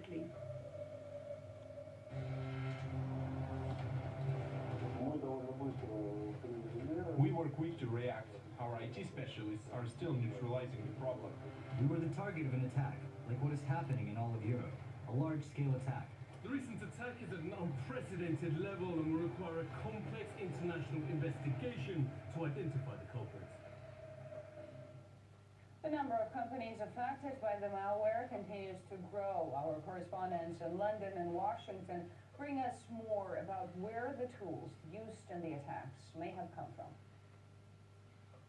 immediately. We were quick to react. Our IT specialists are still neutralizing the problem. We were the target of an attack, like what is happening in all of Europe. A large-scale attack. The recent attack is at an unprecedented level and will require a complex international investigation to identify the culprits. The number of companies affected by the malware continues to grow. Our correspondents in London and Washington bring us more about where the tools used in the attacks may have come from.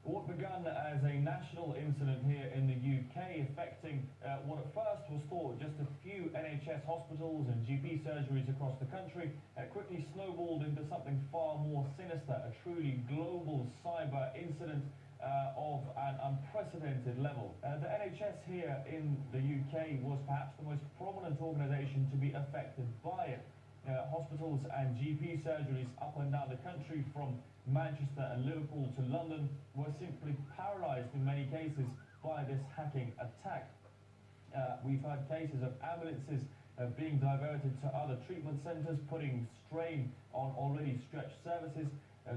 What began as a national incident here in the UK affecting what at first was thought just a few NHS hospitals and GP surgeries across the country quickly snowballed into something far more sinister, a truly global cyber incident of an unprecedented level. The NHS here in the UK was perhaps the most prominent organisation to be affected by it. Hospitals and GP surgeries up and down the country, from Manchester and Liverpool to London, were simply paralysed in many cases by this hacking attack. We've had cases of ambulances being diverted to other treatment centres, putting strain on already stretched services.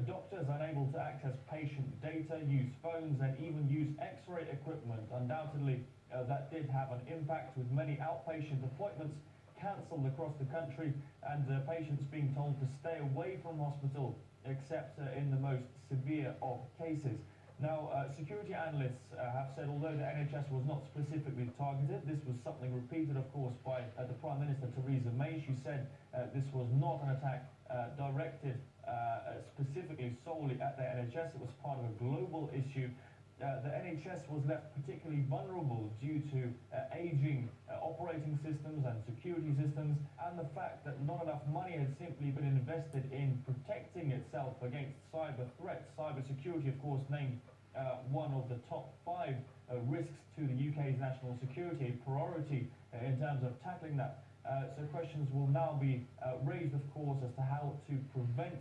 Doctors unable to access patient data, use phones and even use X-ray equipment. Undoubtedly, that did have an impact, with many outpatient appointments cancelled across the country and patients being told to stay away from hospital except in the most severe of cases. Now, security analysts have said although the NHS was not specifically targeted, this was something repeated, of course, by the Prime Minister, Theresa May. She said this was not an attack directed specifically solely at the NHS. It was part of a global issue. The NHS was left particularly vulnerable due to aging operating systems and security systems, and the fact that not enough money had simply been invested in protecting itself against cyber threats. Cyber security, of course, named one of the top 5 risks to the UK's national security, a priority in terms of tackling that. So questions will now be raised, of course, as to how to prevent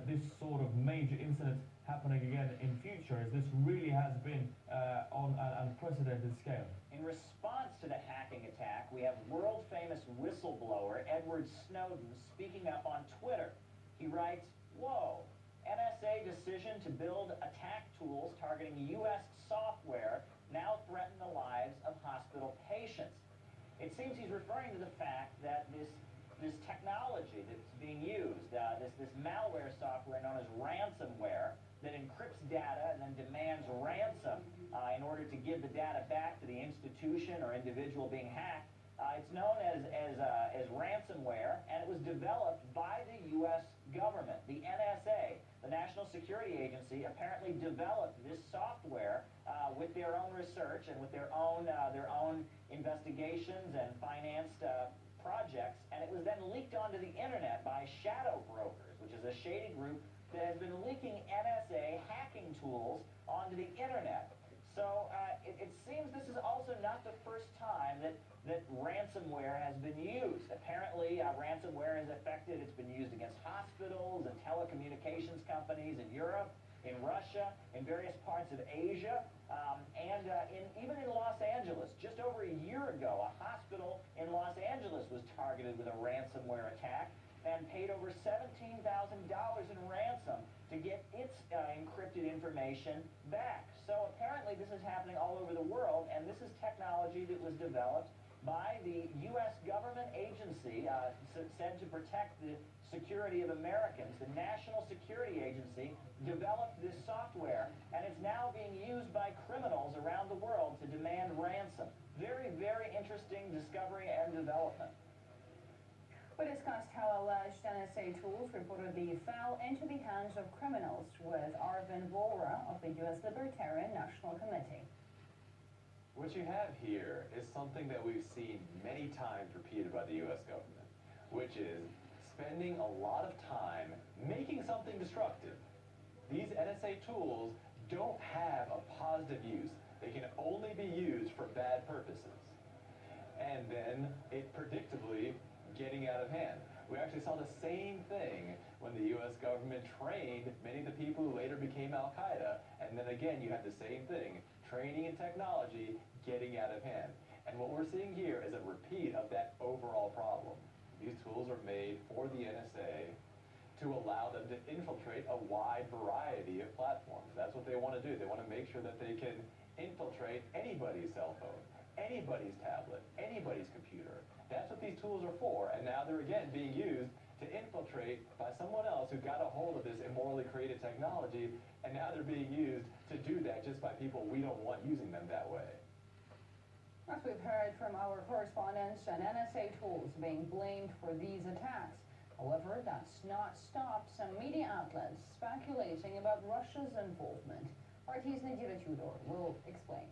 this sort of major incident happening again in future, as this really has been on an unprecedented scale. In response to the hacking attack, we have world-famous whistleblower Edward Snowden speaking up on Twitter. He writes, "Whoa, NSA decision to build attack tools targeting U.S. software now threaten the lives of hospital patients." It seems he's referring to the fact that this technology that's being used, this malware software known as ransomware, that encrypts data and then demands ransom in order to give the data back to the institution or individual being hacked. It's known as ransomware, and it was developed by the U.S. government. The NSA, the National Security Agency, apparently developed this software with their own research and with their own investigations and financed projects, and it was then leaked onto the internet by shadow brokers, which is a shady group that has been leaking NSA hacking tools onto the internet. So it seems this is also not the first time that ransomware has been used. Apparently, ransomware has it's been used against hospitals and telecommunications companies in Europe, in Russia, in various parts of Asia, and even in Los Angeles. Just over a year ago, a hospital in Los Angeles was targeted with a ransomware attack and paid over $17,000 in ransom to get its encrypted information back. So apparently this is happening all over the world, and this is technology that was developed by the U.S. government agency said to protect the security of Americans. The National Security Agency developed this software, and it's now being used by criminals around the world to demand ransom. Very, very interesting discovery and development. We discussed how alleged NSA tools reportedly fell into the hands of criminals with Arvind Vohra of the U.S. Libertarian National Committee. What you have here is something that we've seen many times repeated by the U.S. government, which is spending a lot of time making something destructive. These NSA tools don't have a positive use. They can only be used for bad purposes. And then it predictably getting out of hand. We actually saw the same thing when the U.S. government trained many of the people who later became Al-Qaeda, and then again you had the same thing, training and technology getting out of hand. And what we're seeing here is a repeat of that overall problem. These tools are made for the NSA to allow them to infiltrate a wide variety of platforms. That's what they want to do. They want to make sure that they can infiltrate anybody's cell phone, anybody's tablet, anybody's computer. That's what these tools are for, and now they're again being used to infiltrate by someone else who got a hold of this immorally created technology, and now they're being used to do that just by people we don't want using them that way. As we've heard from our correspondents, and NSA tools being blamed for these attacks. However, that's not stopped some media outlets speculating about Russia's involvement. RT's Nadira Tudor will explain.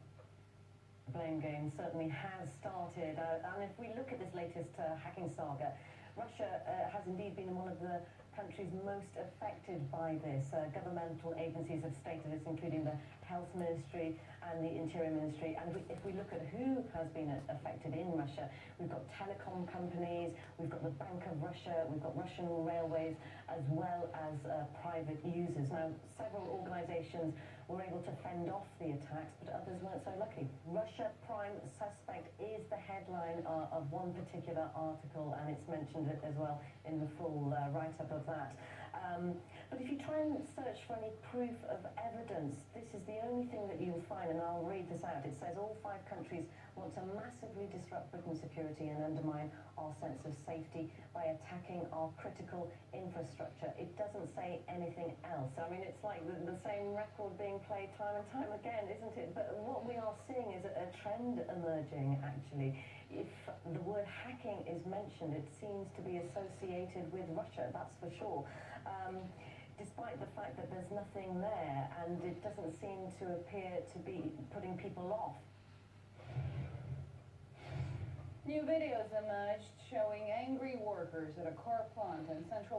The blame game certainly has started, and if we look at this latest hacking saga, Russia has indeed been one of the countries most affected by this. Governmental agencies have stated this, including the Health Ministry and the Interior Ministry. And if we look at who has been affected in Russia, we've got telecom companies, we've got the Bank of Russia, we've got Russian railways, as well as private users. Now, several organizations were able to fend off the attacks, but others weren't so lucky. Russia prime suspect is the headline of one particular article, and it's mentioned as well in the full write-up of that. But if you try and search for any proof of evidence, this is the only thing that you'll find, and I'll read this out. It says all 5 countries want to massively disrupt Britain's security and undermine our sense of safety by attacking our critical infrastructure. It doesn't say anything else. I mean, it's like the same record being played time and time again, isn't it? But what we are seeing is a trend emerging, actually. If the word hacking is mentioned, it seems to be associated with Russia, that's for sure. Despite the fact that there's nothing there, and it doesn't seem to appear to be putting people off. New videos emerged showing angry workers at a car plant in central